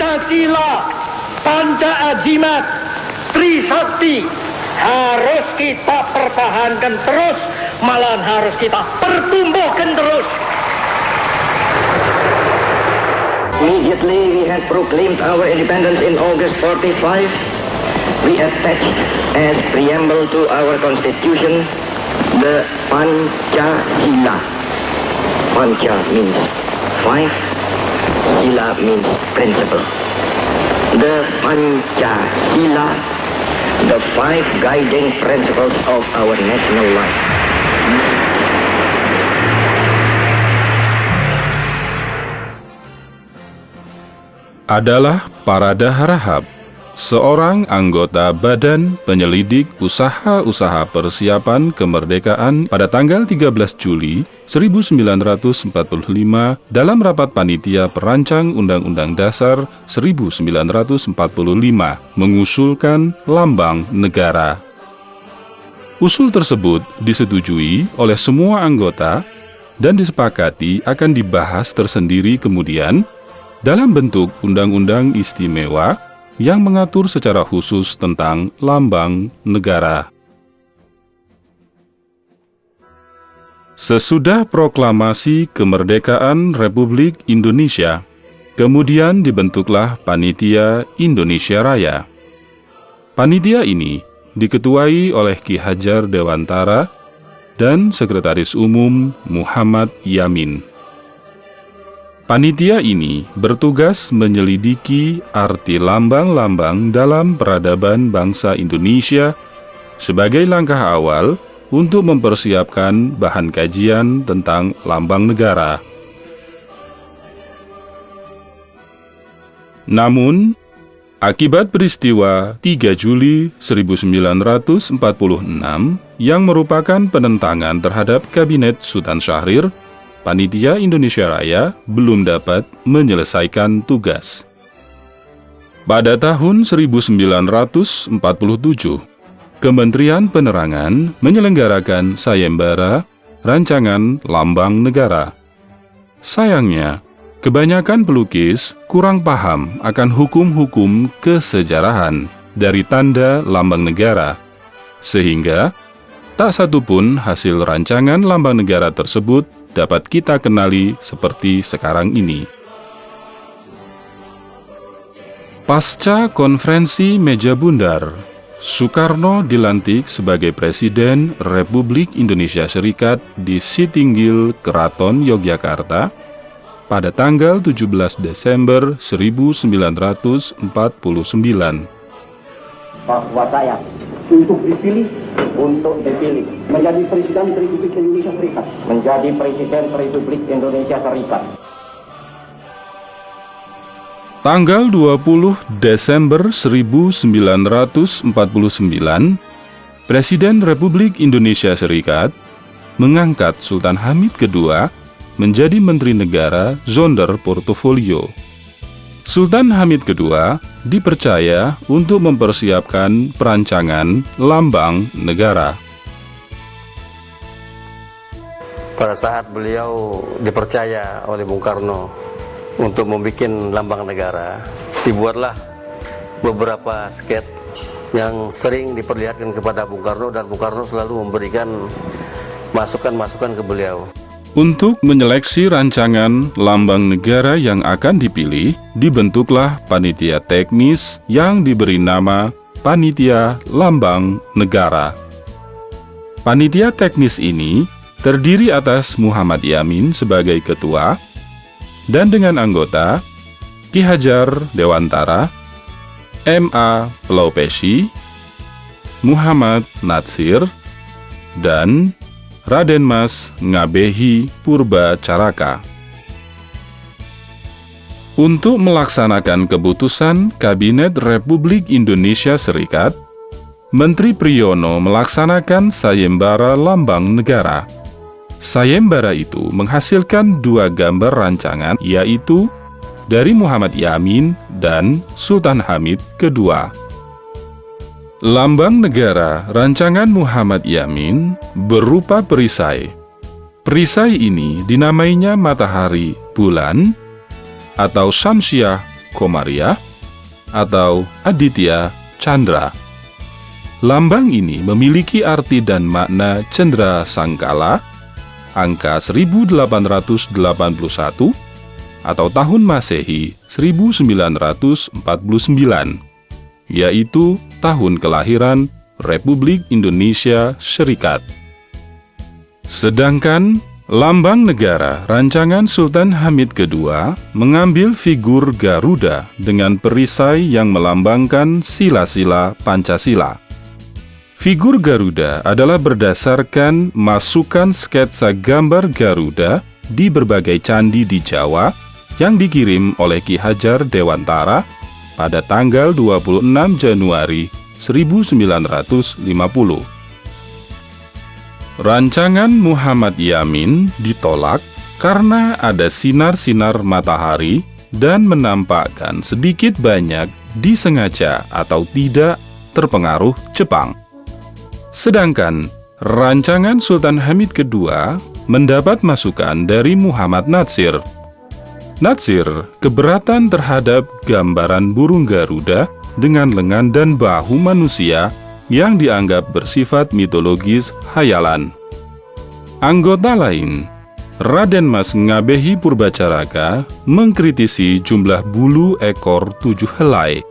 Pancasila, Panca Ajimat, Trisakti harus kita pertahankan terus, malahan harus kita pertumbuhkan terus. Immediately we had proclaimed our independence in August 45. We attached as preamble to our constitution the Pancasila. Panca means five, Sila means principle. The Pancasila, the five guiding principles of our national life. Adalah Parada Harahap, seorang anggota Badan Penyelidik Usaha-Usaha Persiapan Kemerdekaan pada tanggal 13 Juli 1945 dalam rapat panitia perancang Undang-Undang Dasar 1945 mengusulkan lambang negara. Usul tersebut disetujui oleh semua anggota dan disepakati akan dibahas tersendiri kemudian dalam bentuk undang-undang istimewa yang mengatur secara khusus tentang lambang negara. Sesudah proklamasi kemerdekaan Republik Indonesia, kemudian dibentuklah Panitia Indonesia Raya. Panitia ini diketuai oleh Ki Hajar Dewantara dan Sekretaris Umum Muhammad Yamin. Panitia ini bertugas menyelidiki arti lambang-lambang dalam peradaban bangsa Indonesia sebagai langkah awal untuk mempersiapkan bahan kajian tentang lambang negara. Namun, akibat peristiwa 3 Juli 1946 yang merupakan penentangan terhadap Kabinet Sultan Syahrir, Panitia Indonesia Raya belum dapat menyelesaikan tugas. Pada tahun 1947, Kementerian Penerangan menyelenggarakan sayembara rancangan lambang negara. Sayangnya, kebanyakan pelukis kurang paham akan hukum-hukum kesejarahan dari tanda lambang negara, sehingga tak satu pun hasil rancangan lambang negara tersebut dapat kita kenali seperti sekarang ini. Pasca konferensi meja bundar, Soekarno dilantik sebagai Presiden Republik Indonesia Serikat di Sittinggil, Keraton Yogyakarta pada tanggal 17 Desember 1949. Bahwa saya untuk dipilih menjadi Presiden Republik Indonesia Serikat. Menjadi Presiden Republik Indonesia Serikat. Tanggal 20 Desember 1949, Presiden Republik Indonesia Serikat mengangkat Sultan Hamid II menjadi Menteri Negara Zonder Portofolio. Sultan Hamid II dipercaya untuk mempersiapkan perancangan lambang negara. Pada saat beliau dipercaya oleh Bung Karno untuk membuat lambang negara, dibuatlah beberapa sket yang sering diperlihatkan kepada Bung Karno, dan Bung Karno selalu memberikan masukan-masukan ke beliau. Untuk menyeleksi rancangan lambang negara yang akan dipilih, dibentuklah panitia teknis yang diberi nama Panitia Lambang Negara. Panitia teknis ini terdiri atas Muhammad Yamin sebagai ketua, dan dengan anggota Ki Hajar Dewantara, M.A. Laupesi, Muhammad Natsir, dan Raden Mas Ngabehi Purba Caraka. Untuk melaksanakan keputusan Kabinet Republik Indonesia Serikat, Menteri Priyono melaksanakan sayembara lambang negara. Sayembara itu menghasilkan 2 gambar rancangan, yaitu dari Muhammad Yamin dan Sultan Hamid II. Lambang negara rancangan Muhammad Yamin berupa perisai. Perisai ini dinamainya matahari bulan atau Syamsiah Komariah atau Aditya Chandra. Lambang ini memiliki arti dan makna cendera sangkala, angka 1881 atau tahun Masehi 1949, yaitu tahun kelahiran Republik Indonesia Serikat. Sedangkan lambang negara rancangan Sultan Hamid II mengambil figur Garuda dengan perisai yang melambangkan sila-sila Pancasila. Figur Garuda adalah berdasarkan masukan sketsa gambar Garuda di berbagai candi di Jawa yang dikirim oleh Ki Hajar Dewantara pada tanggal 26 Januari 1950. Rancangan Muhammad Yamin ditolak karena ada sinar-sinar matahari dan menampakkan sedikit banyak disengaja atau tidak terpengaruh Jepang. Sedangkan rancangan Sultan Hamid II mendapat masukan dari Muhammad Natsir. Natsir keberatan terhadap gambaran burung Garuda dengan lengan dan bahu manusia yang dianggap bersifat mitologis hayalan. Anggota lain, Raden Mas Ngabehi Purbacaraka, mengkritisi jumlah bulu ekor 7 helai.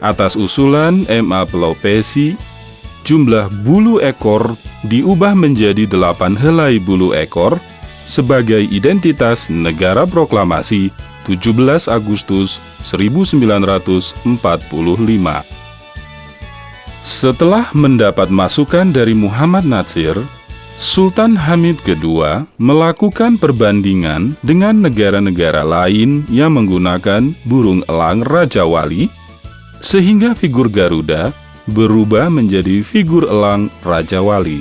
Atas usulan M.A. Pelopesi, jumlah bulu ekor diubah menjadi 8 helai bulu ekor sebagai identitas negara proklamasi 17 Agustus 1945. Setelah mendapat masukan dari Muhammad Natsir, Sultan Hamid II melakukan perbandingan dengan negara-negara lain yang menggunakan burung elang Raja Wali, sehingga figur Garuda berubah menjadi figur elang Raja Wali.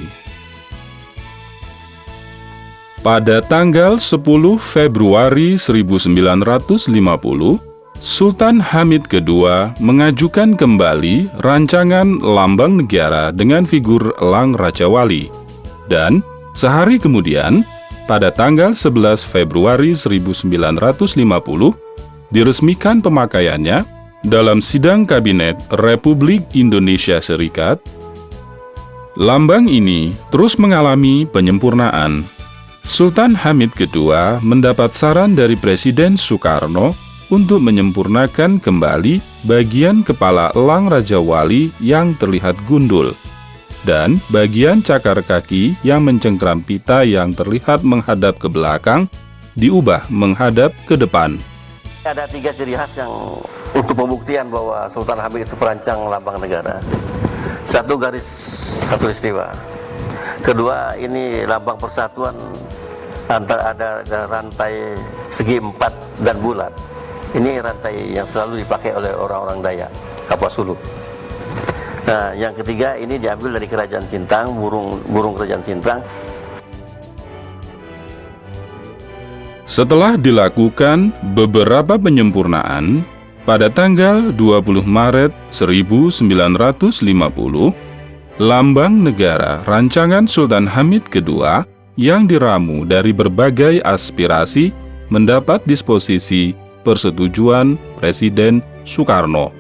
Pada tanggal 10 Februari 1950, Sultan Hamid II mengajukan kembali rancangan lambang negara dengan figur elang Raja Wali. Dan sehari kemudian, pada tanggal 11 Februari 1950, diresmikan pemakaiannya dalam sidang Kabinet Republik Indonesia Serikat. Lambang ini terus mengalami penyempurnaan. Sultan Hamid II mendapat saran dari Presiden Soekarno untuk menyempurnakan kembali bagian kepala elang Raja Wali yang terlihat gundul, dan bagian cakar kaki yang mencengkram pita yang terlihat menghadap ke belakang diubah menghadap ke depan. Ada 3 ciri khas yang untuk pembuktian bahwa Sultan Hamid itu perancang lambang negara. 1, garis khatulistiwa. Kedua, ini lambang persatuan antara ada rantai segi 4 dan bulat. Ini rantai yang selalu dipakai oleh orang-orang Dayak, Kapuas Hulu. Nah, yang ketiga ini diambil dari Kerajaan Sintang, burung Kerajaan Sintang. Setelah dilakukan beberapa penyempurnaan, pada tanggal 20 Maret 1950, lambang negara rancangan Sultan Hamid II yang diramu dari berbagai aspirasi mendapat disposisi persetujuan Presiden Soekarno.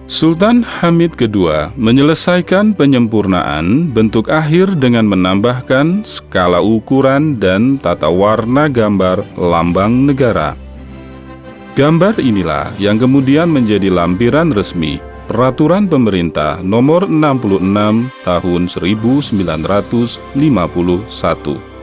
Sultan Hamid II menyelesaikan penyempurnaan bentuk akhir dengan menambahkan skala ukuran dan tata warna gambar lambang negara. Gambar inilah yang kemudian menjadi lampiran resmi Peraturan Pemerintah Nomor 66 Tahun 1951.